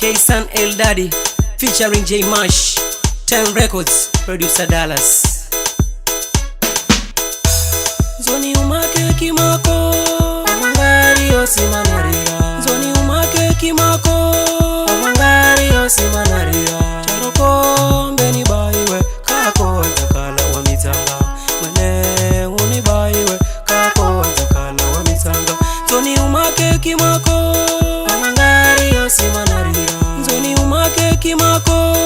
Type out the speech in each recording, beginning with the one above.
K-San El Daddy featuring J Mash, 10 Records, producer Dallas. Zoni umake kimako, amangari osimanarira. Zoni umake kimako, amangari osimanarira. Charoko mbeni baiwe, kako zakala wa mitanga. Mene uni baiwe, kako zakala wa mitanga. Zoni umake kimako, amangari osimanarira. Zoni umake kimako,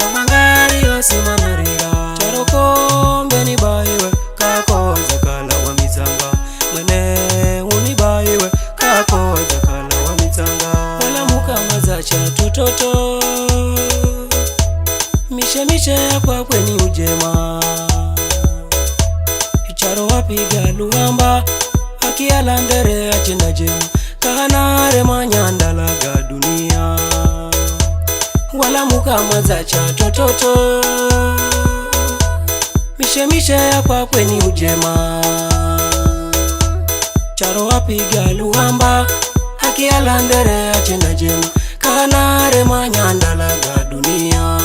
amangari osimanarira. Charoko mbeni baiwe, kako zakala wa mitanga. Mwene unibaiwe, kako zakala wa mitanga. Wala muka mazacha tutoto, mishe kwa kweni ujema. Icharo wapiga luamba, akiala ndere achenda jema. Kahanare manyandalaga dunia. Wala muka mazacha tutoto, mishe kwa kweni ujema. Charo wapiga luamba, akiala ndere achenda jema. Kahanare manyandalaga dunia.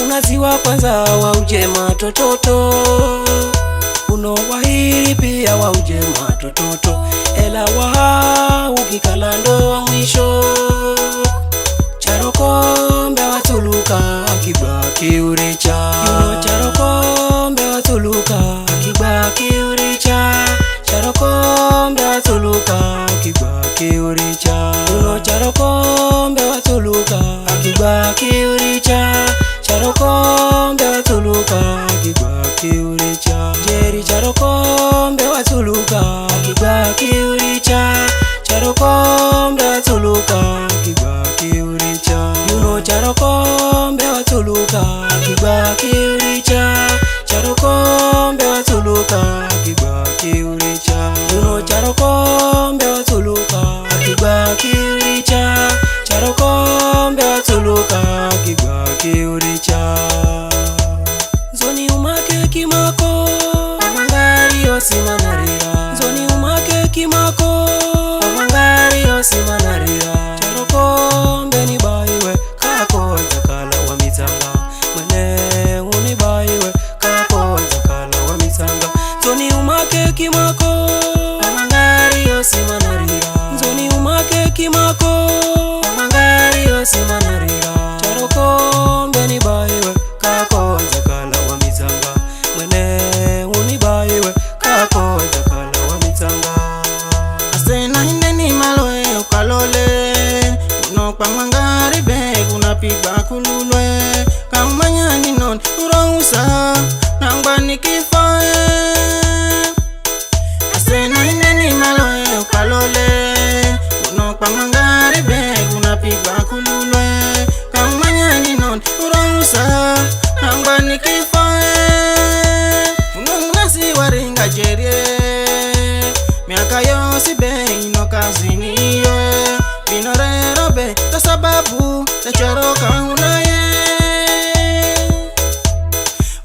Unaziwa kwanza wa ujema tototo, unowahiri pia wa ujema tototo. Ela waha ukikalando wa mwisho. Charokombe watuluka akibaki uricha. Charokombe watuluka akibaki uricha. Charokombe watuluka akibaki uricha. Charokombe watuluka akibaki uricha. Charokombe watuluka akibaki uricha. Jeri charokombe watuluka akibaki uricha. Charokombe watuluka akibaki uricha. Charokombe watuluka akibaki uricha. Charokombe watuluka akibaki uricha. Charokombe watuluka akibaki uricha. Charokombe watuluka akibaki uricha. Zoni umake kimako, amangari osimanarira. Zoni umake kimako, amangari osimanarira. Charokombe ni baiwe, kako zakala wa mitanga. Mwene uni baiwe, kako zakala wa mitanga. Zoni umake kimako, amangari osimanarira. Zoni umake kimako, amangari osimanarira. Charokombe ni baiwe, kako zakala wa mitanga. Mwene uni baiwe, kako zakala wa mitanga. Asena hindeni maloe ukalole. Unokpa mangari beg unapiga kululwe. Kamanya ninon urausa nangba nikifae. Asena hindeni maloe ukalole. Unokpa mangari beg unapiga kululwe. Kamanya ninon urausa nangba nikifae. Unungasi waringa jerie. Miaka yosi be inokazini yo. Binorero be ta sababu ta charoka unaye.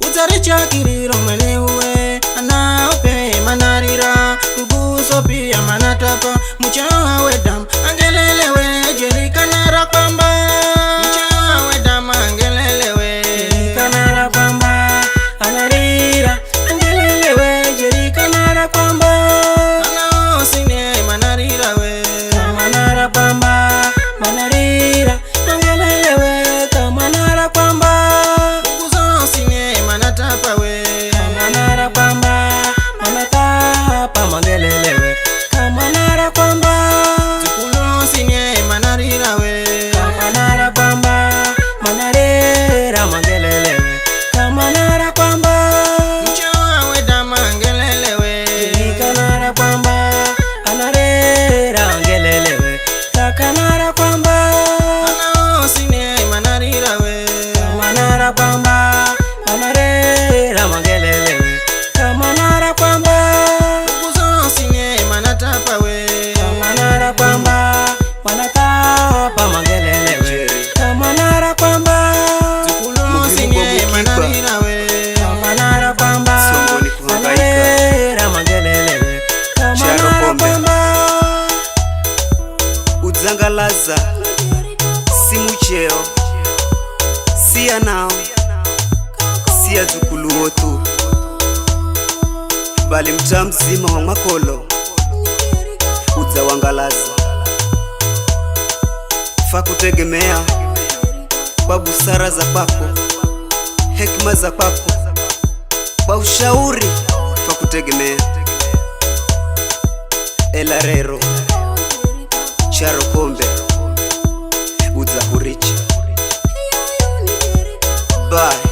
Utaricha kiriro melewe. Anaope manarira. Uguso pia manatapa. Muchawa wedam angelelewe. Jerika narakamba. Muchawa wedam angelelewe. Jerika narakamba, anarira. Angelelewe, jerika narakamba. Anaosine manarira we. Kama narakamba, manarira. Angelelewe, kama narakamba. Uguso sine manatapa we. Kama narakamba, manatapa mangelelewe. Kama narakamba, Tukulo sine manarira we. kama narakamba, manarira mangelelewe. Kama narakamba, Mchawa wedam angelelewe. jerika narakamba, anarira angelelewe. Kaka narakamba, Anaosine manarira we. kama narakamba, manarira mangelelewe. Kama narakamba, Uguso sine manatapa we. kama narakamba, manatapa mangelelewe. Kama narakamba, Tukulo sine manarira we. kama narakamba, manarira mangelelewe. Kama narakamba, Uzangalaza cheo siya nao siya zukuluo tu, bali mtaa mzima wa Makolo udza wangalaza. Fa kutegemea kwa busara za kwako, hekima za kwako, kwa ushauri fa kutegemea. Ela rero charo kombe udza huricha. Bye.